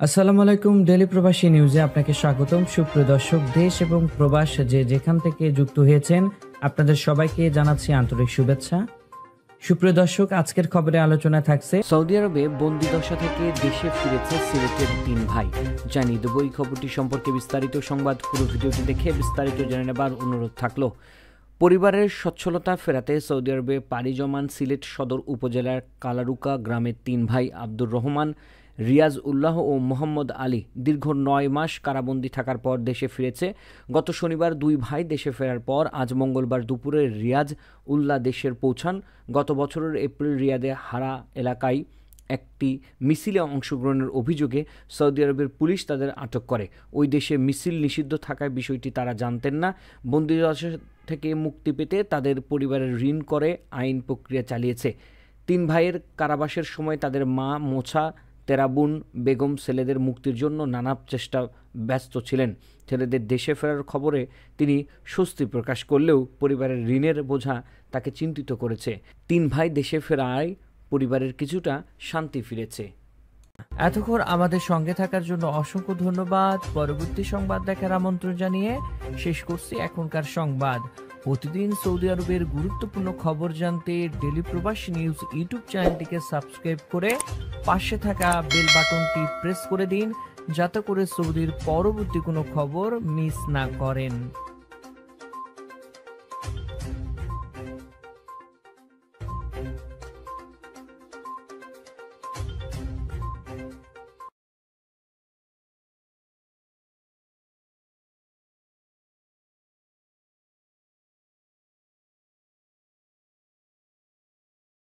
আসসালামু আলাইকুম। ডেইলি প্রবাসী নিউজে আপনাকে স্বাগতম। সুপ্রিয় দর্শক, দেশ এবং প্রবাস যে যেখান থেকে যুক্ত হয়েছেন আপনাদের সবাইকে জানাচ্ছি আন্তরিক শুভেচ্ছা। সুপ্রিয় দর্শক, আজকের খবরে আলোচনা থাকছে সৌদি আরবে বন্দিদশা থেকে দেশে ফিরেছে সিলেটের ৩ ভাই। জানিয়ে দেব এই খবরটি সম্পর্কে বিস্তারিত সংবাদ। পুরো ভিডিওটি দেখে বিস্তারিত জেনে নেবার অনুরোধ থাকলো। পরিবারের সচ্ছলতা ফেরাতে সৌদি আরবে পাড়ি জমান সিলেট সদর উপজেলার কালারুকা গ্রামের ৩ ভাই আব্দুর রহমান, রিয়াজ উল্লাহ ও মোহাম্মদ আলী দীর্ঘ ৯ মাস কারাবন্দি থাকার পর দেশে ফিরেছে। গত শনিবার ২ ভাই দেশে ফেরার পর আজ মঙ্গলবার দুপুরে রিয়াজ উল্লাহ দেশের পৌঁছান। গত বছরের এপ্রিল রিয়াদে হারা এলাকায় একটি মিছিলে অংশগ্রহণের অভিযোগে সৌদি আরবের পুলিশ তাদের আটক করে। ওই দেশে মিছিল নিষিদ্ধ থাকায় বিষয়টি তারা জানতেন না। বন্দিদশা থেকে মুক্তি পেতে তাদের পরিবারের ঋণ করে আইন প্রক্রিয়া চালিয়েছে। ৩ ভাইয়ের কারাবাসের সময় তাদের মা মোছা তেরাবুন বেগম ছেলেদের মুক্তির জন্য নানা চেষ্টা ব্যস্ত ছিলেন। ছেলেদের দেশে ফেরার খবরে তিনি স্বস্তি প্রকাশ করলেও পরিবারের ঋণের বোঝা তাকে চিন্তিত করেছে। ৩ ভাই দেশে ফেরায় পরিবারের কিছুটা শান্তি ফিরেছে। এতক্ষণ আমাদের সঙ্গে থাকার জন্য অসংখ্য ধন্যবাদ। পরবর্তী সংবাদ দেখার আমন্ত্রণ জানিয়ে শেষ করছি এখনকার সংবাদ। প্রতিদিন সৌদি আরবের গুরুত্বপূর্ণ খবর জানতে ডেইলি প্রবাসী নিউজ ইউটিউব চ্যানেলটিকে সাবস্ক্রাইব করে পাশে থাকা বেল বাটনটি প্রেস করে দিন, যাতে করে সৌদির পরবর্তী কোনো খবর মিস না করেন।